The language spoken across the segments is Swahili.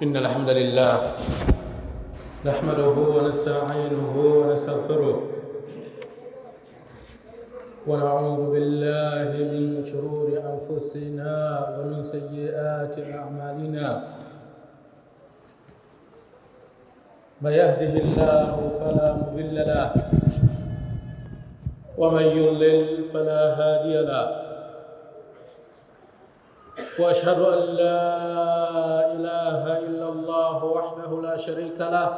إن الحمد لله نحمده ونستعينه ونستغفره ونعوذ بالله من شرور أنفسنا ومن سيئات أعمالنا من يهده الله فلا مضل له ومن يضلل فلا هادي له وأشهد أن لا إله إلا الله وحده لا شريك له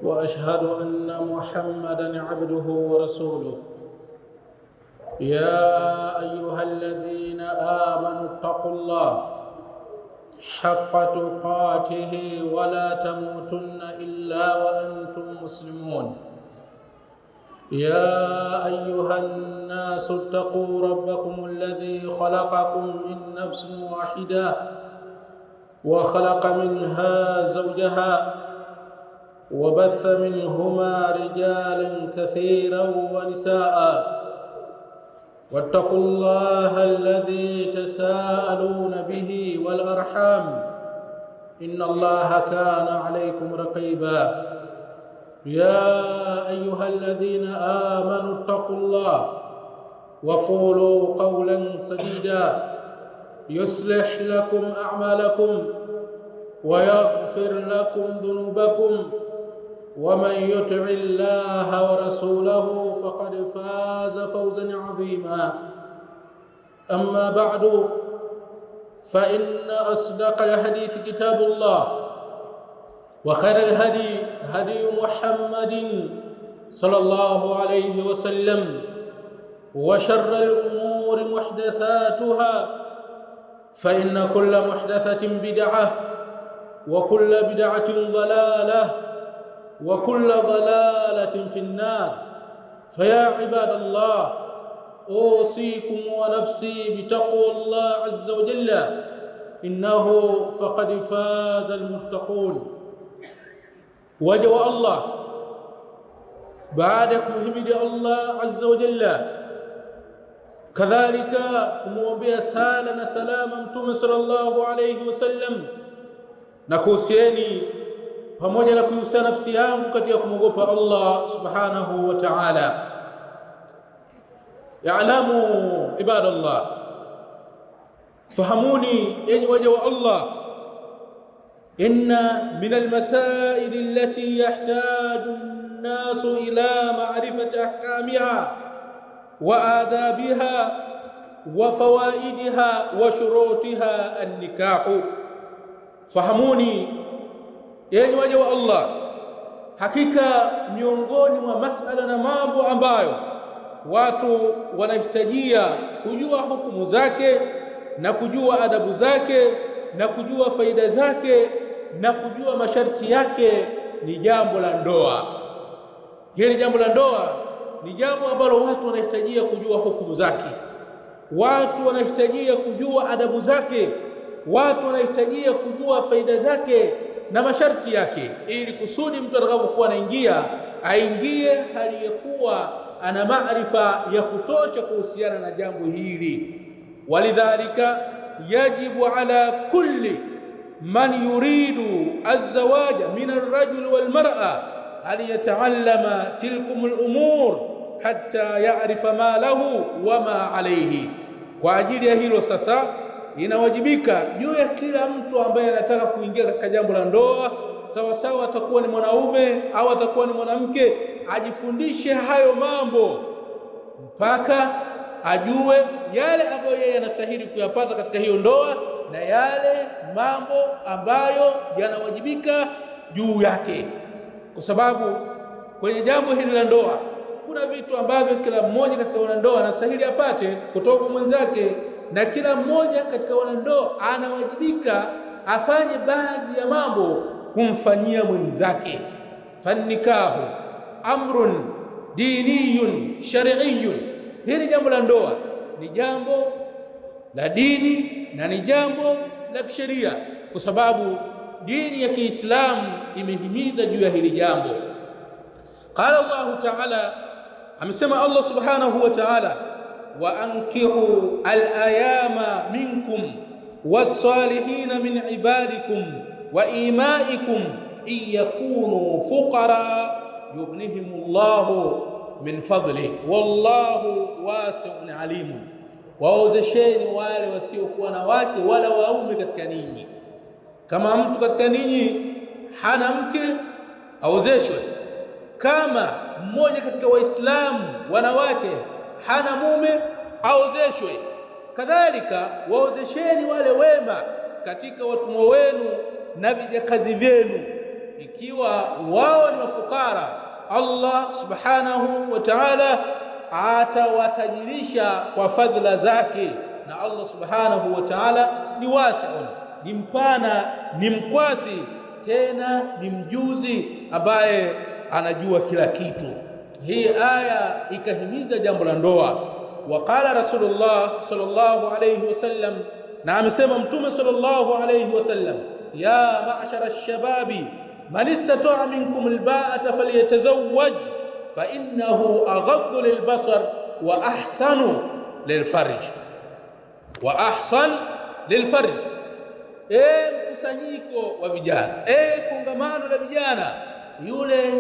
وأشهد أن محمدًا عبده ورسوله يا أيها الذين آمنوا اتقوا الله حق تقاته ولا تموتن إلا وأنتم مسلمون يا أيها الناس اتقوا ربكم الذي خلقكم من نفس واحدة وخلق منها زوجها وبث منهما رجالا كثيرا ونساء واتقوا الله الذي تساءلون به والأرحام إن الله كان عليكم رقيبا يا أيها الذين آمنوا اتقوا الله وقولوا قولا سديدا يصلح لكم أعمالكم ويغفر لكم ذنوبكم ومن يطع الله ورسوله فقد فاز فوزا عظيما أما بعد فإن أصدق الحديث كتاب الله وخير الهدي هدي محمد صلى الله عليه وسلم وشر الأمور محدثاتها فإن كل محدثة بدعة وكل بدعة ضلالة وكل ضلالة في النار فيا عباد الله أوصيكم ونفسي بتقوى الله عز وجل إنه فقد فاز المتقون وجه الله بعدك مهمد الله عز وجل كذلك kumwombea sala na salama mtume sallallahu alayhi wasallam na kuhusieni pamoja na kuhusiana nafsi yangu katika kumwogopa Allah subhanahu wa ta'ala. Ya'lamu ibadallah, fahamuni enyi waja wa Allah, inna min almasail allati yahtaju an-nasu ila ma'rifati ahkamiha wa adabiha wa fawaidiha wa shurutiha an-nikahu. Fahamuni enyi waja wa Allah, hakika miongoni mwa masala na mambo ambayo watu wanahitajia kujua hukumu zake na kujua adabu zake na kujua faida zake na kujua masharti yake ni jambo la ndoa. Hili jambo la ndoa ni jambo ambalo watu wanahitajia kujua hukumu zake, watu wanahitajia kujua adabu zake, watu wanahitajia kujua faida zake na masharti yake, ili kusudi mtu atakapokuwa anaingia aingie hali ya kuwa ana maarifa ya kutosha kuhusiana na jambo hili. Walidhalika yajibu ala kulli man yuridu az-zawaja min ar-rajuli wal mar'a an yata'allama tilkum al-umur hatta ya'rifa ma lahu wa ma alayhi. Kwa ajili ya hilo sasa inawajibika juu ya kila mtu ambaye anataka kuingia katika jambo la ndoa, sawa sawa atakuwa ni mwanaume au atakuwa ni mwanamke, ajifundishe hayo mambo mpaka ajue yale ambayo yeye anastahili kuyapata katika hiyo ndoa na yale mambo ambayo yanawajibika juu yake, kwa sababu kwenye jambo hili la ndoa kuna vitu ambavyo kila mmoja katika wanandoa anastahili apate kutoka kwa mwenzake, na kila mmoja katika wanandoa anawajibika afanye baadhi ya mambo kumfanyia mwenzake. Fannikahu amrun diniyun shar'iyyun, hili jambo la ndoa ni jambo la dini na ni jambo la kisheria, kwa sababu dini ya Kiislamu imehimiza juu ya hili jambo. Qala Allah ta'ala, amesema Allah subhanahu wa ta'ala, wa ankihu al-ayama minkum was-salihina min ibadikum wa imaikum in yakunu fuqara yughnihimullahu min fadli wallahu wasi'un alim. Waozesheni wale wasiokuwa na wake wala waume katika ninyi. Kama mtu katika ninyi hana mke, aozeshwe. Kama mmoja katika waislamu wanawake hana mume, aozeshwe. Kadhalika waozesheni wale wema katika watumwa wenu na vijakazi vyenu, ikiwa wao ni mafukara, Allah subhanahu wa ta'ala atawatajirisha kwa fadhila zake. Na Allah subhanahu wa ta'ala ni wasi'un, ni mpana, ni mkwasi, tena ni mjuzi ambaye anajua kila kitu. Hii aya ikahimiza jambo la ndoa. Waqala Rasulullah sallallahu alayhi wasallam, na amesema Mtume sallallahu alayhi wasallam, ya ma'shara ash-shababi man istata'a minkum al-ba'ata falyatazawwaj fa innahu aghaddu lil-basar wa ahsanu lil-farj mkusanyiko wa vijana, kongamano la vijana, yule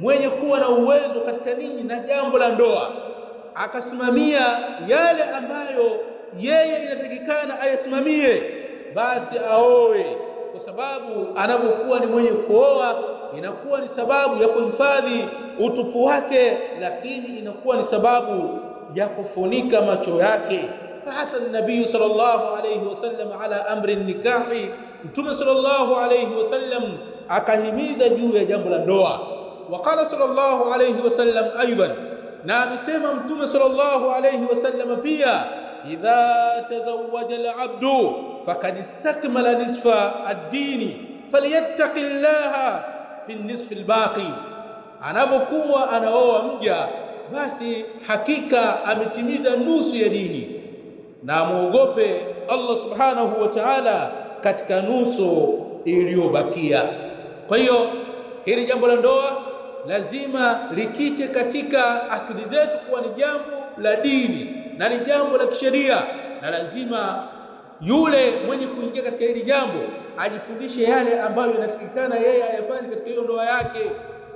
mwenye kuwa na uwezo katika ninyi na jambo la ndoa, akasimamia yale ambayo yeye inatakikana ayasimamie, basi aoe. Kwa sababu anapokuwa ni mwenye kuoa, inakuwa ni sababu ya kuhifadhi utupu wake, lakini inakuwa ni sababu ya kufunika macho yake. فحث النبي صلى الله عليه وسلم على امر النكاح. Mtume sallallahu alayhi wasallam akahimiza juu ya jambo la ndoa. Waqala sallallahu alayhi wasallam aidan, na amesema Mtume sallallahu alayhi wasallam pia, idha tazawwaja al-abdu faqad istakmala nisfa ad-din falyattaqillaha fi an-nisf al-baqi. Anapokuwa anaoa mja, basi hakika ametimiza nusu ya dini, na muogope Allah subhanahu wa ta'ala katika nusu iliyobakia. Kwa hiyo hili jambo la ndoa lazima likite katika akili zetu kuwa ni jambo la dini na ni jambo la kisheria, na lazima yule mwenye kuingia katika hili jambo ajifundishe yale ambayo yanatakikana yeye ayafanye katika hiyo ndoa yake,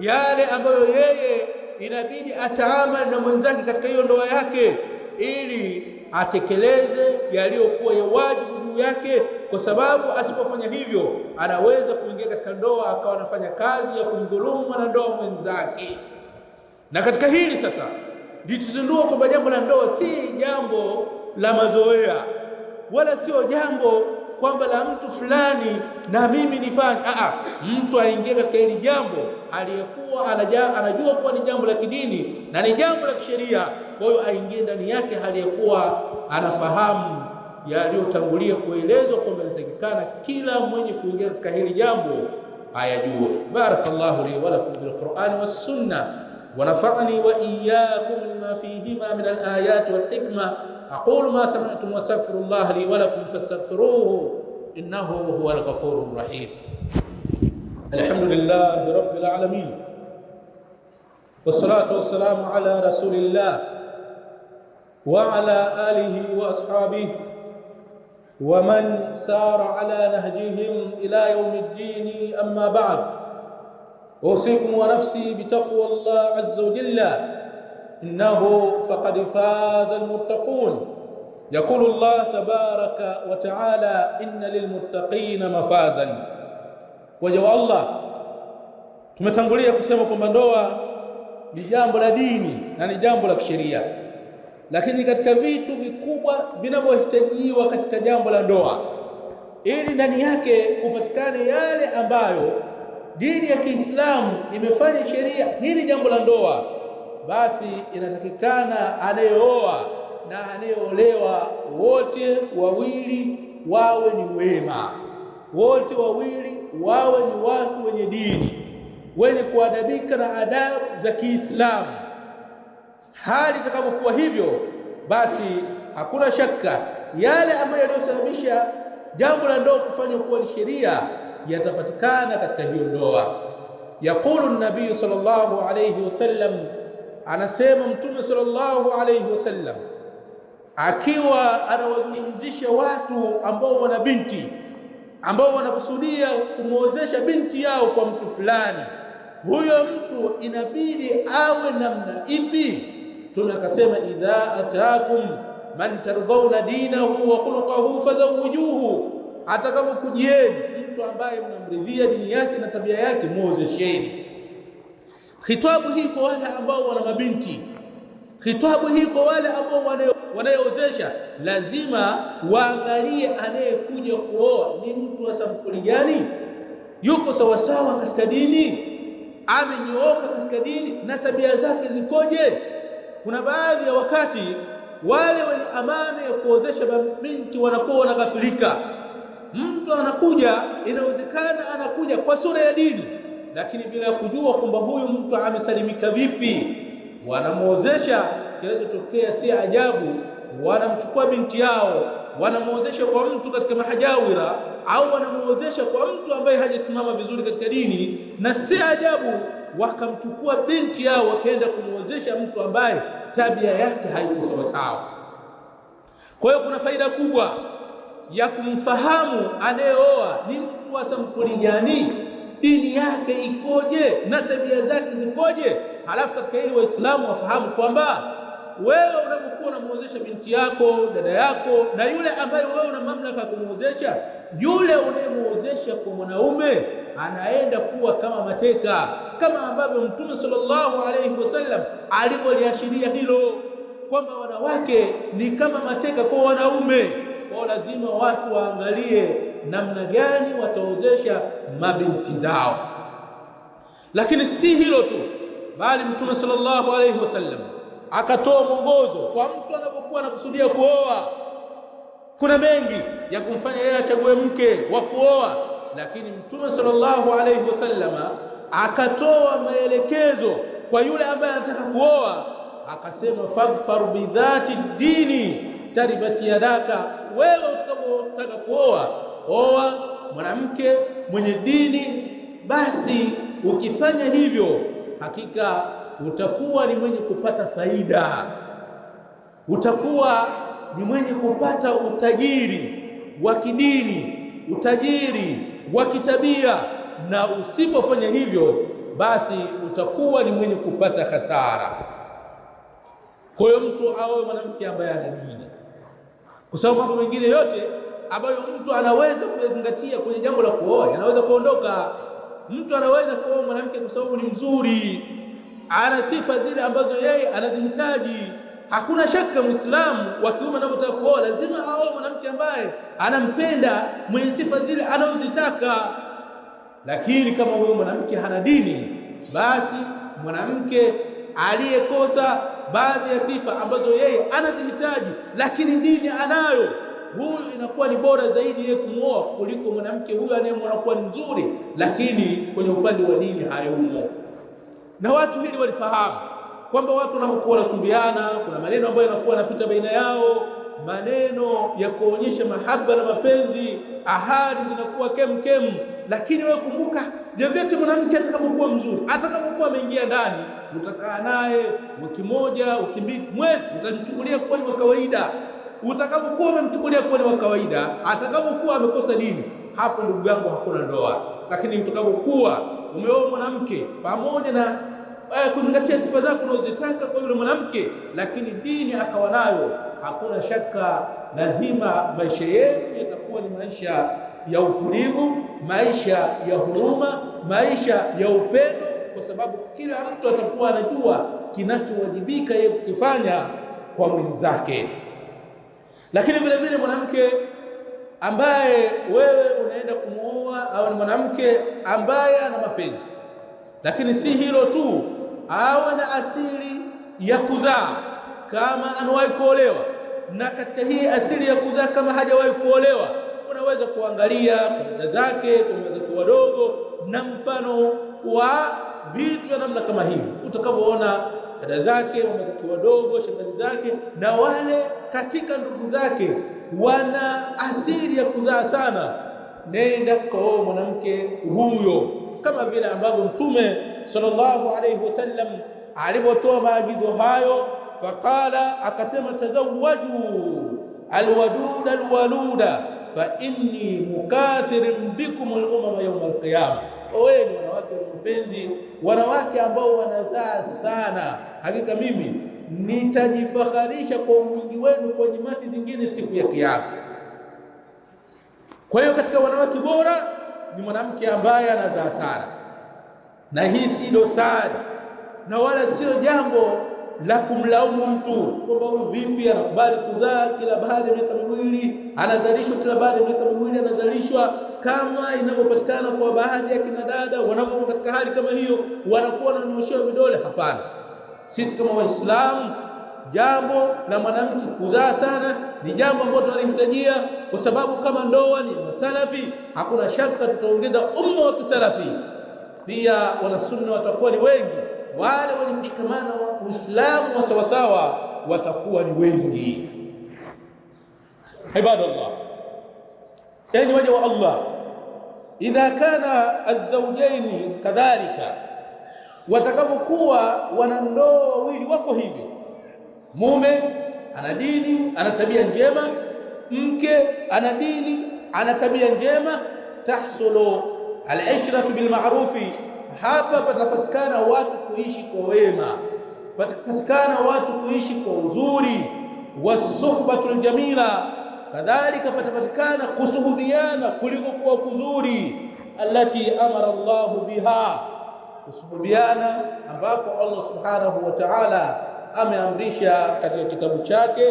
yale ambayo yeye inabidi ataamali na mwenzake katika hiyo ndoa yake, ili atekeleze yaliyokuwa ya wajibu juu yake, kwa sababu asipofanya hivyo anaweza kuingia katika ndoa akawa anafanya kazi ya kumdhulumu mwanandoa mwenzake. Na katika hili sasa lituzindua kwamba jambo la ndoa si jambo la mazoea, wala sio jambo kwamba la mtu fulani na mimi nifanye. Mtu aingie katika hili jambo aliyekuwa anajua kuwa ni jambo la kidini na ni jambo la kisheria. Kwa hiyo aingie ndani yake aliyekuwa anafahamu yaliyotangulia kuelezwa kwamba inatakikana kila mwenye kuingia katika hili jambo ayajue. Barakallahu li wa lakum bil Qur'an was sunnah wa nafa'ani wa iyyakum bima fihima min al ayati wal hikma. أقول ما سمعتم واستغفر الله لي ولكم فاستغفروه إنه هو الغفور الرحيم. الحمد لله رب العالمين، والصلاة والسلام على رسول الله وعلى آله وأصحابه ومن سار على نهجهم إلى يوم الدين. أما بعد، أوصيكم ونفسي بتقوى الله عز وجل، إنه فقد فاز المتقون. يقول الله تبارك وتعالى إن للمتقين مفازا. وجوا الله tumetangulia kusema kwamba ndoa ni jambo la dini na ni jambo la kisheria, lakini katika vitu vikubwa vinavyohitajiwa katika jambo la ndoa, ili ndani yake kupatikane yale ambayo dini ya Kiislamu imefanya sheria hili jambo la ndoa, basi inatakikana anayeoa na anayeolewa wote wawili wawe ni wema, wote wawili wawe ni watu wenye dini, wenye kuadabika na adabu za Kiislamu. Hali itakapokuwa hivyo, basi hakuna shaka yale ambayo yanayosababisha jambo la ndoa kufanywa kuwa ni sheria yatapatikana katika hiyo ndoa. Yaqulu an-nabii sallallahu alayhi wasallam, anasema Mtume sallallahu alayhi wasallam, akiwa anawazungumzisha watu ambao wana binti, ambao wanakusudia kumuozesha binti yao kwa mtu fulani, huyo mtu inabidi awe namna ipi? Tunakasema idha ataakum man tardhauna dinahu wa khuluquhu fazawwijuhu, atakapokujieni mtu ambaye mnamridhia dini yake na tabia yake, muozesheni. Khitabu hii kwa wale ambao wana mabinti, khitabu hii kwa wale ambao wanayeozesha, lazima waangalie anayekuja kuoa ni mtu wa sampuli gani, yuko sawasawa katika dini, amenyooka katika dini na tabia zake zikoje. Kuna baadhi ya wakati wale wenye amana ya kuozesha binti wanakuwa wanaghafilika. Mtu anakuja, inawezekana anakuja kwa sura ya dini, lakini bila kujua kwamba huyu mtu amesalimika vipi. Wanamuozesha, kinachotokea si ajabu, wanamchukua binti yao wanamuozesha kwa mtu katika mahajawira, au wanamuozesha kwa mtu ambaye hajasimama vizuri katika dini, na si ajabu wakamchukua binti yao wakaenda kumuozesha mtu ambaye tabia yake haiko sawa sawa. Kwa hiyo kuna faida kubwa ya kumfahamu anayeoa ni mtu wa sampuli gani, dini yake ikoje na tabia zake zikoje. Halafu katika hili Waislamu wafahamu kwamba wewe unapokuwa unamuozesha binti yako, dada yako, na yule ambaye wewe una mamlaka ya kumuozesha, yule unayemuozesha kwa mwanaume anaenda kuwa kama mateka, kama ambavyo Mtume sallallahu alayhi wasallam alivyoliashiria hilo, kwamba wanawake ni kama mateka kwa wanaume. Kwa lazima watu waangalie namna gani wataozesha mabinti zao. Lakini si hilo tu, bali Mtume sallallahu alayhi wasallam akatoa mwongozo kwa mtu anapokuwa anakusudia kuoa. Kuna mengi ya kumfanya yeye achague mke wa kuoa, lakini Mtume sallallahu alayhi wasallam akatoa maelekezo kwa yule ambaye anataka kuoa, akasema fadhfar bidhati dini taribati yadaka. Wewe utakapotaka kuoa, oa mwanamke mwenye dini, basi ukifanya hivyo hakika utakuwa ni mwenye kupata faida, utakuwa ni mwenye kupata utajiri wa kidini, utajiri wa kitabia. Na usipofanya hivyo, basi utakuwa ni mwenye kupata hasara. Kwa hiyo mtu awe mwanamke ambaye ana dini, kwa sababu mambo mengine yote ambayo mtu anaweza kuzingatia kwenye jambo la kuoa anaweza kuondoka. Mtu anaweza kuoa mwanamke kwa sababu ni mzuri, ana sifa zile ambazo yeye anazihitaji. Hakuna shaka Muislamu wa kiume anapotaka kuoa lazima aoe mwanamke ambaye anampenda, mwenye sifa zile anazozitaka. Lakini kama huyo mwanamke hana dini, basi mwanamke aliyekosa baadhi ya sifa ambazo yeye anazihitaji lakini dini anayo, huyu inakuwa ni bora zaidi yeye kumuoa kuliko mwanamke huyu anayemwona kuwa ni nzuri lakini kwenye upande wa dini hayumo. Na watu hili walifahamu kwamba watu wanapokuwa wanatumbiana, kuna maneno ambayo yanakuwa yanapita baina yao, maneno ya kuonyesha mahaba na mapenzi, ahadi zinakuwa kem, lakini wewe kumbuka, vyovyote mwanamke atakapokuwa mzuri, atakapokuwa ameingia ndani, utakaa naye wiki moja, wiki mbili, mwezi, utamchukulia kuwa ni wa kawaida. Utakapokuwa umemchukulia kuwa ni wa kawaida, atakapokuwa amekosa dini, hapo ndugu yangu hakuna ndoa. Lakini utakapokuwa umeoa mwanamke pamoja na kuzingatia sifa zako unazotaka kwa yule mwanamke, lakini dini akawa nayo, hakuna shaka lazima maisha yenu yatakuwa ni maisha ya utulivu, maisha ya huruma, maisha ya upendo, kwa sababu kila mtu atakuwa anajua kinachowajibika yeye kukifanya kwa mwenzake. Lakini vile vile mwanamke ambaye wewe unaenda kumuoa au ni mwanamke ambaye ana mapenzi, lakini si hilo tu, awe na asili ya kuzaa kama anawahi kuolewa, na katika hii asili ya kuzaa kama hajawahi kuolewa, unaweza kuangalia dada zake kwa wadogo na mfano wa vitu vya namna kama hivi. Utakavyoona dada zake wamekuwa wadogo, shangazi zake na wale katika ndugu zake wana asili ya kuzaa sana, nenda kwa mwanamke huyo, kama vile ambavyo Mtume sallallahu alayhi wasallam alipotoa maagizo hayo faqala, akasema tazawwaju alwaduda alwaluda fa inni mukathirun bikum al-umama yawm al-qiyamah. Oweni wanawake wapenzi, wanawake ambao wanazaa sana, hakika mimi nitajifakharisha kwa wingi wenu kwa nyimati zingine siku ya kiyama. Kwa hiyo katika wanawake bora ni mwanamke ambaye anazaa sana, na hii si dosari na wala sio jambo la kumlaumu mtu kwamba huyu vipi anakubali kuzaa kila baada ya miaka miwili, anazalishwa kila baada ya miaka miwili anazalishwa, kama inavyopatikana kwa baadhi ya kina dada wanapokuwa katika hali kama hiyo wanakuwa wananyoshewa vidole. Hapana, sisi kama Waislamu, jambo la mwanamke kuzaa sana ni jambo ambalo tunalihitajia, kwa sababu kama ndoa ni masalafi, hakuna shaka tutaongeza umma wa kisalafi. Pia wanasunna watakuwa ni wengi, wale wenye mshikamano wa Uislamu wa sawasawa watakuwa ni wengi. Ibadallah, yani waja wa Allah, idha kana az-zawjaini kadhalika, watakapokuwa wanandoa wawili wako hivi, mume ana dini ana tabia njema, mke ana dini ana tabia njema, tahsulu al-ishratu bil ma'rufi, hapa patapatikana watu kuishi kwa wema, patapatikana watu kuishi kwa uzuri, wasuhbatul jamila, kadhalika patapatikana kusuhubiana kuliko kwa kuzuri, allati amara Allah biha, kusuhubiana ambapo Allah subhanahu wa ta'ala ameamrisha katika kitabu chake.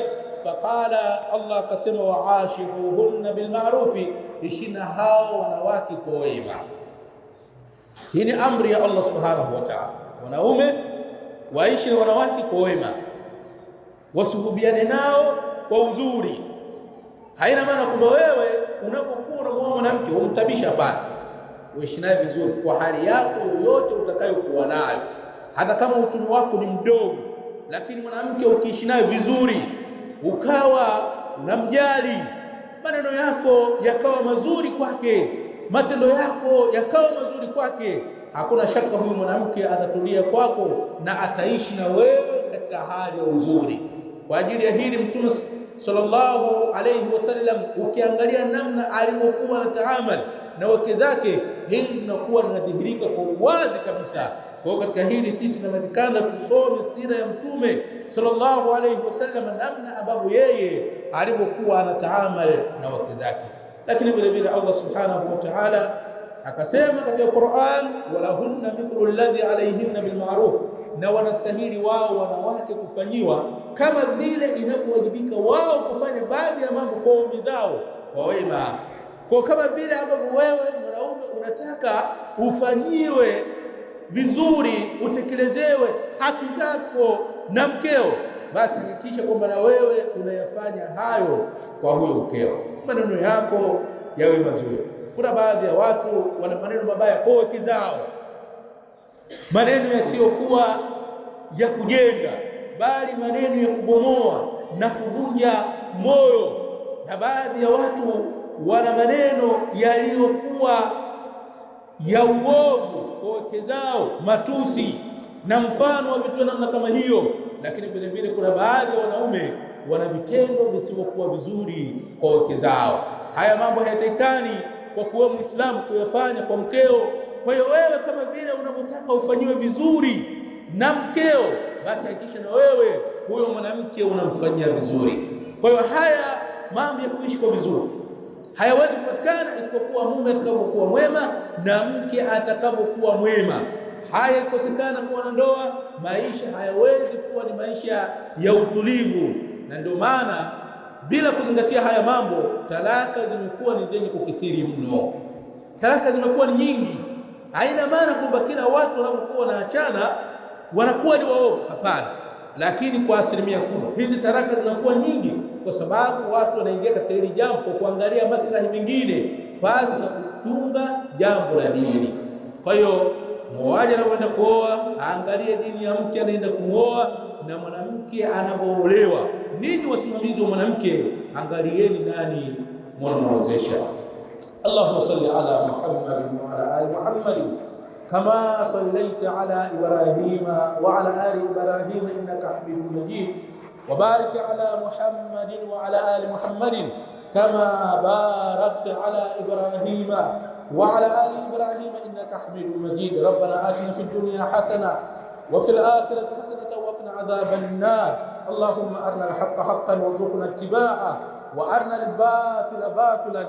Faqala, Allah akasema, wa'ashiruhunna bil ma'rufi, ishina hao wanawake kwa wema. Hii ni amri ya Allah subhanahu wa ta'ala, wanaume waishi na wanawake kwa wema, wasuhubiane nao kwa uzuri. Haina maana kwamba wewe unapokuwa unamwoa mwanamke umtabisha, hapana, uishi naye vizuri kwa hali yako yoyote utakayokuwa nayo, hata kama uchumi wako ni mdogo, lakini mwanamke ukiishi naye vizuri, ukawa unamjali, maneno yako yakawa mazuri kwake, matendo yako yakawa mazuri kwake, hakuna shaka huyu mwanamke atatulia kwako na ataishi na wewe katika hali ya uzuri. Kwa ajili ya hili Mtume sallallahu alayhi wasallam, ukiangalia namna alivyokuwa na taamali na wake zake, hili linakuwa linadhihirika kwa uwazi kabisa. Kwa katika hili sisi tunatakana tusome sira ya Mtume sallallahu alayhi wasallam, namna ambavyo yeye alivyokuwa anataamali na wake zake. Lakini vile vile Allah subhanahu wa ta'ala akasema katika Qur'an, walahunna mithlu alladhi alayhinna bil ma'ruf, na wanastahili wao wanawake kufanyiwa kama vile inavyowajibika wao kufanya baadhi ya mambo kwa waume zao kwa wema. Kwa kama vile ambavyo wewe mwanaume unataka ufanyiwe vizuri, utekelezewe haki zako na mkeo, basi hakikisha kwamba na wewe unayafanya hayo kwa huyo mkeo, maneno yako yawe mazuri. Kuna baadhi ya watu wana maneno mabaya kwa wake zao, maneno yasiyokuwa ya kujenga, bali maneno ya kubomoa na kuvunja moyo. Na baadhi ya watu wana maneno yaliyokuwa ya uovu kwa wake zao, matusi na mfano wa vitu namna kama hiyo. Lakini vile vile kuna baadhi ya wanaume wana vitendo visivyokuwa vizuri kwa wake zao. Haya mambo hayatakikani kwa kuwa Muislamu kuyafanya kwa mkeo. Kwa hiyo wewe kama vile unavyotaka ufanyiwe vizuri na mkeo, basi hakikisha na wewe huyo mwanamke unamfanyia vizuri. Kwa hiyo haya mambo ya kuishi kwa vizuri hayawezi kupatikana isipokuwa mume atakapokuwa mwema na mke atakapokuwa mwema. Haya ikosekana kwa ndoa, maisha hayawezi kuwa ni maisha ya utulivu. Na ndio maana bila kuzingatia haya mambo, talaka zimekuwa ni zenye kukithiri mno. Talaka zimekuwa ni nyingi. Haina maana kwamba kila watu wanapokuwa wanaachana wanakuwa ni waovu, hapana. Lakini kwa asilimia kubwa hizi talaka zinakuwa nyingi kwa sababu watu wanaingia katika hili jambo kwa kuangalia maslahi mengine basi na kutunga jambo la dini. Kwa hiyo muoaji anapoenda kuoa aangalie dini ya mke anaenda kumwoa na mwanamke anapoolewa. Ninyi wasimamizi wa mwanamke, angalieni nani mwanamwozesha. Allahumma salli ala Muhammad wa ala ali Muhammad كما صليت على إبراهيم وعلى آل إبراهيم إنك حميد مجيد وبارك على محمد وعلى آل محمد كما باركت على إبراهيم وعلى آل إبراهيم إنك حميد مجيد ربنا آتنا في الدنيا حسنة وفي الآخرة حسنة وقنا عذاب النار اللهم أرنا الحق حقا وارزقنا اتباعه وأرنا الباطل باطلا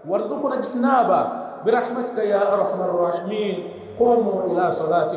وارزقنا اجتنابه برحمتك يا أرحم الراحمين قوموا إلى صلاتكم.